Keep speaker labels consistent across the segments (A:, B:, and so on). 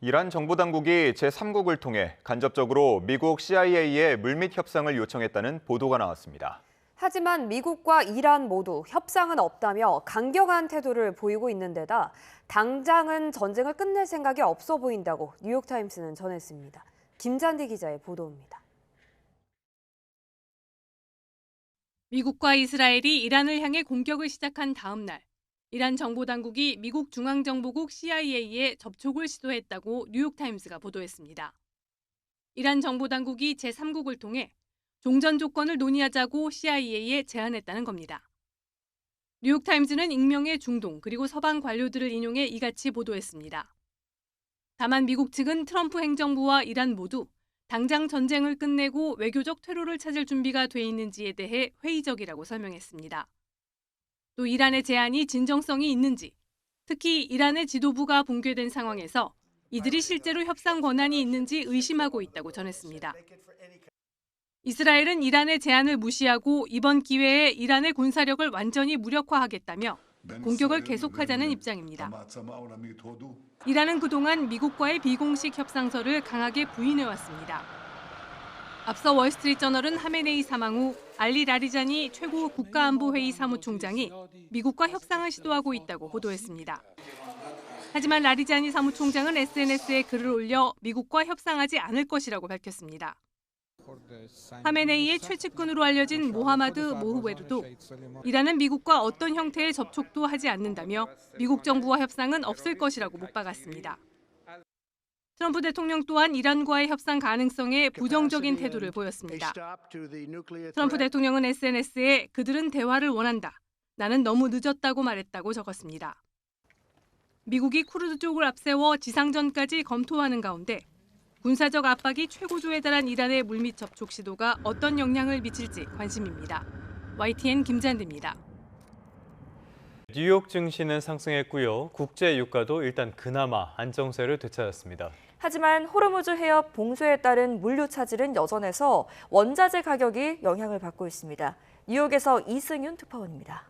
A: 이란 정보당국이 제3국을 통해 간접적으로 미국 CIA에 물밑 협상을 요청했다는 보도가 나왔습니다.
B: 하지만 미국과 이란 모두 협상은 없다며 강경한 태도를 보이고 있는 데다 당장은 전쟁을 끝낼 생각이 없어 보인다고 뉴욕타임스는 전했습니다. 김잔디 기자의 보도입니다.
C: 미국과 이스라엘이 이란을 향해 공격을 시작한 다음 날, 이란 정보당국이 미국 중앙정보국 CIA에 접촉을 시도했다고 뉴욕타임스가 보도했습니다. 이란 정보당국이 제3국을 통해 종전 조건을 논의하자고 CIA에 제안했다는 겁니다. 뉴욕타임스는 익명의 중동 그리고 서방 관료들을 인용해 이같이 보도했습니다. 다만 미국 측은 트럼프 행정부와 이란 모두 당장 전쟁을 끝내고 외교적 퇴로를 찾을 준비가 돼 있는지에 대해 회의적이라고 설명했습니다. 또 이란의 제안이 진정성이 있는지, 특히 이란의 지도부가 붕괴된 상황에서 이들이 실제로 협상 권한이 있는지 의심하고 있다고 전했습니다. 이스라엘은 이란의 제안을 무시하고 이번 기회에 이란의 군사력을 완전히 무력화하겠다며 공격을 계속하자는 입장입니다. 이란은 그동안 미국과의 비공식 협상서를 강하게 부인해왔습니다. 앞서 월스트리트저널은 하메네이 사망 후 알리 라리자니 최고 국가안보회의 사무총장이 미국과 협상을 시도하고 있다고 보도했습니다. 하지만 라리자니 사무총장은 SNS에 글을 올려 미국과 협상하지 않을 것이라고 밝혔습니다. 하메네이의 최측근으로 알려진 모하마드 모흐베르도 이란은 미국과 어떤 형태의 접촉도 하지 않는다며 미국 정부와 협상은 없을 것이라고 못 박았습니다. 트럼프 대통령 또한 이란과의 협상 가능성에 부정적인 태도를 보였습니다. 트럼프 대통령은 SNS에 그들은 대화를 원한다. 나는 너무 늦었다고 말했다고 적었습니다. 미국이 쿠르드 쪽을 앞세워 지상전까지 검토하는 가운데 군사적 압박이 최고조에 달한 이란의 물밑 접촉 시도가 어떤 영향을 미칠지 관심입니다. YTN 김잔디입니다.
D: 뉴욕 증시는 상승했고요. 국제 유가도 일단 그나마 안정세를 되찾았습니다.
E: 하지만 호르무즈 해협 봉쇄에 따른 물류 차질은 여전해서 원자재 가격이 영향을 받고 있습니다. 뉴욕에서 이승윤 특파원입니다.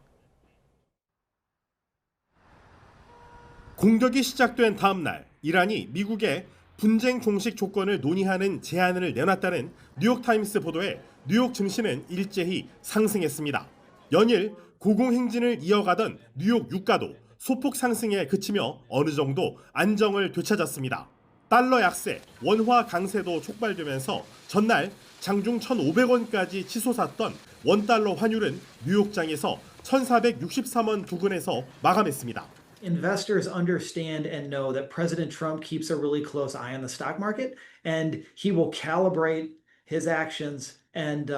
F: 공격이 시작된 다음 날 이란이 미국에 분쟁 종식 조건을 논의하는 제안을 내놨다는 뉴욕타임스 보도에 뉴욕 증시는 일제히 상승했습니다. 연일 고공행진을 이어가던 뉴욕 유가도 소폭 상승에 그치며 어느 정도 안정을 되찾았습니다. 달러 약세, 원화 강세도 촉발되면서 전날 장중 1,500원까지 치솟았던 원달러 환율은 뉴욕장에서 1,463원 부근에서 마감했습니다.
G: Investors understand and know that President Trump keeps a really close eye on the stock market, and he will calibrate his actions and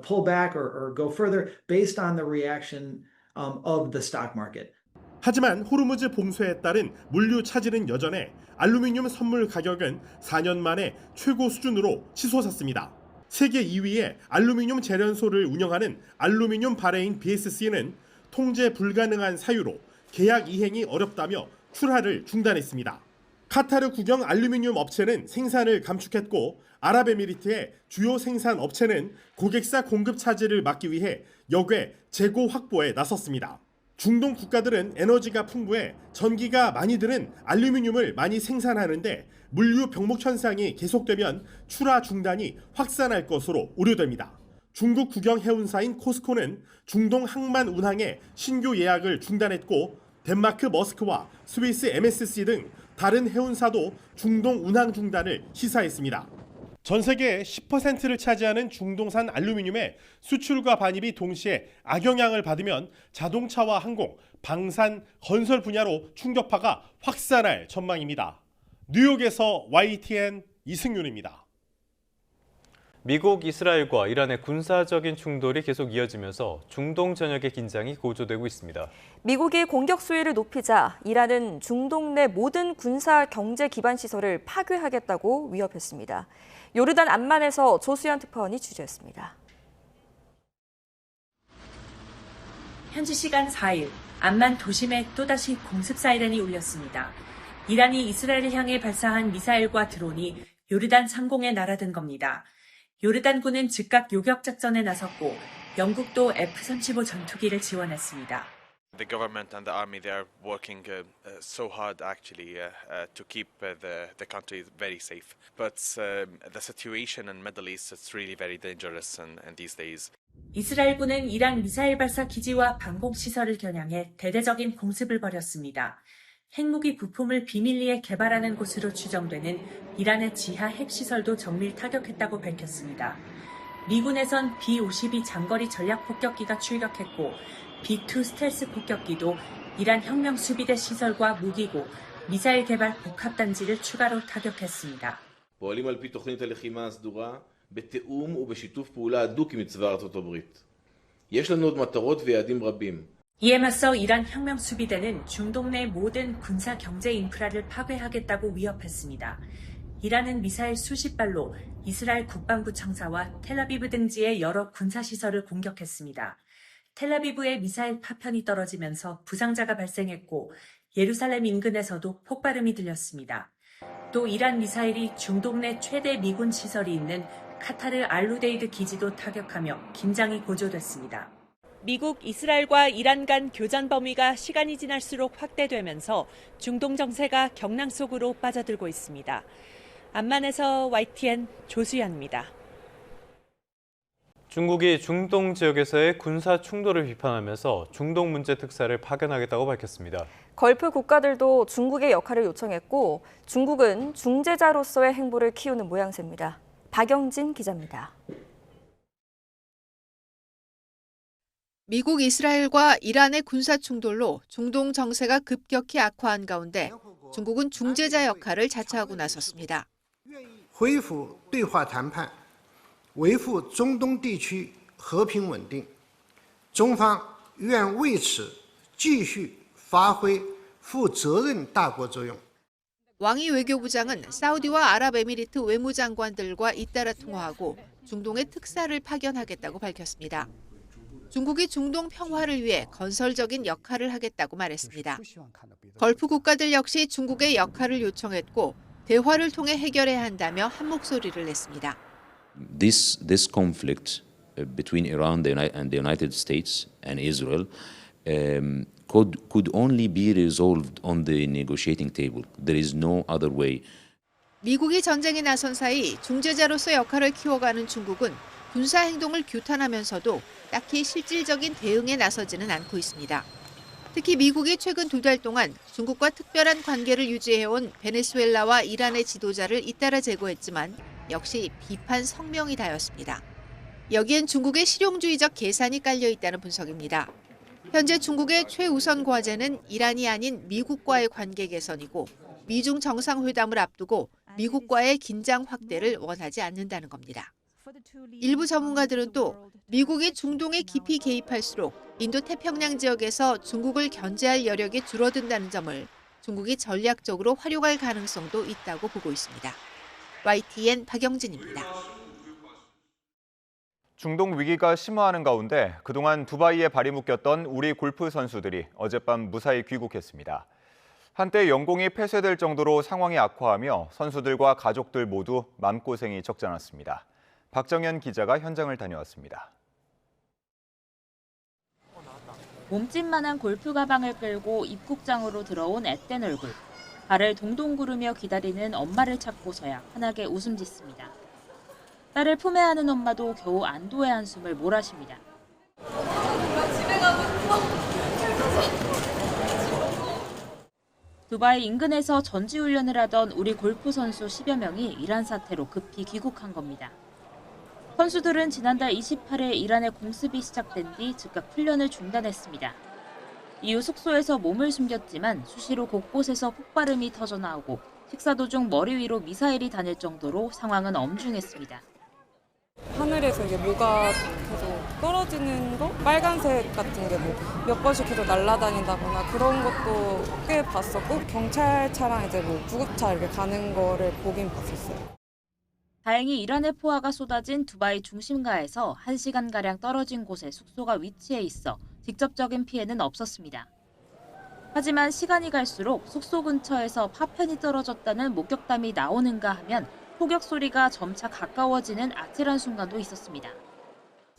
G: pull back or go further based on the reaction of the stock market.
F: 하지만 호르무즈 봉쇄에 따른 물류 차질은 여전해 알루미늄 선물 가격은 4년 만에 최고 수준으로 치솟았습니다. 세계 2위의 알루미늄 재련소를 운영하는 알루미늄 바레인 BSC는 통제 불가능한 사유로 계약 이행이 어렵다며 출하를 중단했습니다. 카타르 국영 알루미늄 업체는 생산을 감축했고 아랍에미리트의 주요 생산 업체는 고객사 공급 차질을 막기 위해 역외 재고 확보에 나섰습니다. 중동 국가들은 에너지가 풍부해 전기가 많이 드는 알루미늄을 많이 생산하는데 물류 병목 현상이 계속되면 출하 중단이 확산할 것으로 우려됩니다. 중국 국영 해운사인 코스코는 중동 항만 운항의 신규 예약을 중단했고 덴마크 머스크와 스위스 MSC 등 다른 해운사도 중동 운항 중단을 시사했습니다. 전 세계의 10%를 차지하는 중동산 알루미늄의 수출과 반입이 동시에 악영향을 받으면 자동차와 항공, 방산, 건설 분야로 충격파가 확산할 전망입니다. 뉴욕에서 YTN 이승윤입니다.
D: 미국, 이스라엘과 이란의 군사적인 충돌이 계속 이어지면서 중동 전역의 긴장이 고조되고 있습니다.
E: 미국이 공격 수위를 높이자 이란은 중동 내 모든 군사 경제 기반 시설을 파괴하겠다고 위협했습니다. 요르단 암만에서 조수연 특파원이 취재했습니다.
H: 현지 시간 4일, 암만 도심에 또다시 공습 사이렌이 울렸습니다. 이란이 이스라엘을 향해 발사한 미사일과 드론이 요르단 상공에 날아든 겁니다. 요르단군은 즉각 요격 작전에 나섰고 영국도 F-35 전투기를 지원했습니다.
I: The government and the army, they are working so hard actually to keep the country very safe. But the situation in Middle East is really very dangerous in these days.
H: 이스라엘군은 이란 미사일 발사 기지와 방공시설을 겨냥해 대대적인 공습을 벌였습니다. 핵무기 부품을 비밀리에 개발하는 곳으로 추정되는 이란의 지하 핵시설도 정밀 타격했다고 밝혔습니다. 미군에선 B-52 장거리 전략 폭격기가 출격했고 B-2 스텔스 폭격기도 이란 혁명 수비대 시설과 무기고, 미사일 개발 복합단지를 추가로 타격했습니다.
J: פועלים על פי תוכנית הלחימה הסדורה בתיאום ובשיתוף פעולה הדוק עם צבא ארצות הברית. יש לנו עוד מטרות ויעדים רבים.
H: 이에 맞서 이란 혁명 수비대는 중동 내 모든 군사 경제 인프라를 파괴하겠다고 위협했습니다. 이란은 미사일 수십 발로 이스라엘 국방부 청사와 텔아비브 등지의 여러 군사시설을 공격했습니다. 텔아비브의 미사일 파편이 떨어지면서 부상자가 발생했고 예루살렘 인근에서도 폭발음이 들렸습니다. 또 이란 미사일이 중동 내 최대 미군 시설이 있는 카타르 알루데이드 기지도 타격하며 긴장이 고조됐습니다. 미국, 이스라엘과 이란 간 교전 범위가 시간이 지날수록 확대되면서 중동 정세가 경랑 속으로 빠져들고 있습니다. 암만에서 YTN 조수연입니다.
D: 중국이 중동 지역에서의 군사 충돌을 비판하면서 중동 문제 특사를 파견하겠다고 밝혔습니다.
E: 걸프 국가들도 중국의 역할을 요청했고 중국은 중재자로서의 행보를 키우는 모양새입니다. 박영진 기자입니다.
K: 미국, 이스라엘과 이란의 군사 충돌로 중동 정세가 급격히 악화한 가운데 중국은 중재자 역할을 자처하고 나섰습니다.
L: 恢复对话谈判，维护中东地区和平稳定，中方愿为此继续发挥负责任大国作用。
K: 왕이 외교부장은 사우디와 아랍에미리트 외무장관들과 잇따라 통화하고 중동에 특사를 파견하겠다고 밝혔습니다. 중국이 중동 평화를 위해 건설적인 역할을 하겠다고 말했습니다. 걸프 국가들 역시 중국의 역할을 요청했고 대화를 통해 해결해야 한다며 한 목소리를 냈습니다.
M: This conflict between Iran and the United States and Israel could only be resolved on the negotiating table. There is no other way.
K: 미국이 전쟁에 나선 사이 중재자로서 역할을 키워가는 중국은 군사 행동을 규탄하면서도 딱히 실질적인 대응에 나서지는 않고 있습니다. 특히 미국이 최근 2달 동안 중국과 특별한 관계를 유지해온 베네수엘라와 이란의 지도자를 잇따라 제거했지만 역시 비판 성명이 다였습니다. 여기엔 중국의 실용주의적 계산이 깔려 있다는 분석입니다. 현재 중국의 최우선 과제는 이란이 아닌 미국과의 관계 개선이고 미중 정상회담을 앞두고 미국과의 긴장 확대를 원하지 않는다는 겁니다. 일부 전문가들은 또 미국이 중동에 깊이 개입할수록 인도태평양 지역에서 중국을 견제할 여력이 줄어든다는 점을 중국이 전략적으로 활용할 가능성도 있다고 보고 있습니다. YTN 박영진입니다.
A: 중동 위기가 심화하는 가운데 그동안 두바이에 발이 묶였던 우리 골프 선수들이 어젯밤 무사히 귀국했습니다. 한때 영공이 폐쇄될 정도로 상황이 악화하며 선수들과 가족들 모두 마음고생이 적지 않았습니다. 박정현 기자가 현장을 다녀왔습니다.
N: 몸짓만한 골프 가방을 끌고 입국장으로 들어온 앳된 얼굴. 발을 동동 구르며 기다리는 엄마를 찾고서야 환하게 웃음 짓습니다. 딸을 품에 안은 엄마도 겨우 안도의 한숨을 몰아쉽니다. 집에 가고 싶어. 두바이 인근에서 전지훈련을 하던 우리 골프 선수 10여 명이 이란 사태로 급히 귀국한 겁니다. 선수들은 지난달 28일 이란의 공습이 시작된 뒤 즉각 훈련을 중단했습니다. 이후 숙소에서 몸을 숨겼지만 수시로 곳곳에서 폭발음이 터져 나오고 식사 도중 머리 위로 미사일이 다닐 정도로 상황은 엄중했습니다.
O: 하늘에서 이게 뭐가 계속 떨어지는 거? 빨간색 같은 게 뭐 몇 번씩 계속 날아다닌다거나 그런 것도 꽤 봤었고 경찰차랑 이제 뭐 구급차 이렇게 가는 거를 보긴 봤었어요.
N: 다행히 이란의 포화가 쏟아진 두바이 중심가에서 1시간가량 떨어진 곳에 숙소가 위치해 있어 직접적인 피해는 없었습니다. 하지만 시간이 갈수록 숙소 근처에서 파편이 떨어졌다는 목격담이 나오는가 하면 폭격 소리가 점차 가까워지는 아찔한 순간도 있었습니다.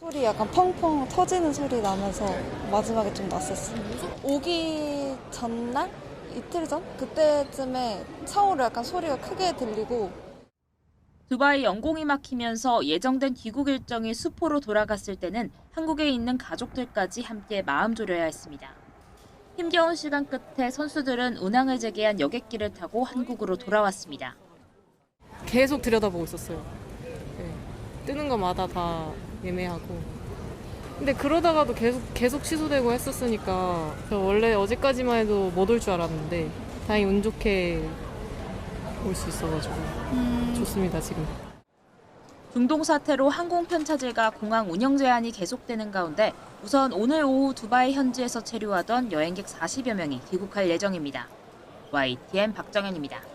O: 소리 약간 펑펑 터지는 소리 나면서 마지막에 좀 났었어요. 오기 전날? 이틀 전? 그때쯤에 차오로 약간 소리가 크게 들리고.
N: 두바이 영공이 막히면서 예정된 귀국 일정이 수포로 돌아갔을 때는 한국에 있는 가족들까지 함께 마음 졸여야 했습니다. 힘겨운 시간 끝에 선수들은 운항을 재개한 여객기를 타고 한국으로 돌아왔습니다.
O: 계속 들여다보고 있었어요. 네. 뜨는 것마다 다 예매하고. 근데 그러다가도 계속 취소되고 했었으니까 저 원래 어제까지만 해도 못 올 줄 알았는데 다행히 운 좋게 올 수 있어가지고 좋습니다, 지금.
N: 중동 사태로 항공편 차질과 공항 운영 제한이 계속되는 가운데 우선 오늘 오후 두바이 현지에서 체류하던 여행객 40여 명이 귀국할 예정입니다. YTN 박정현입니다.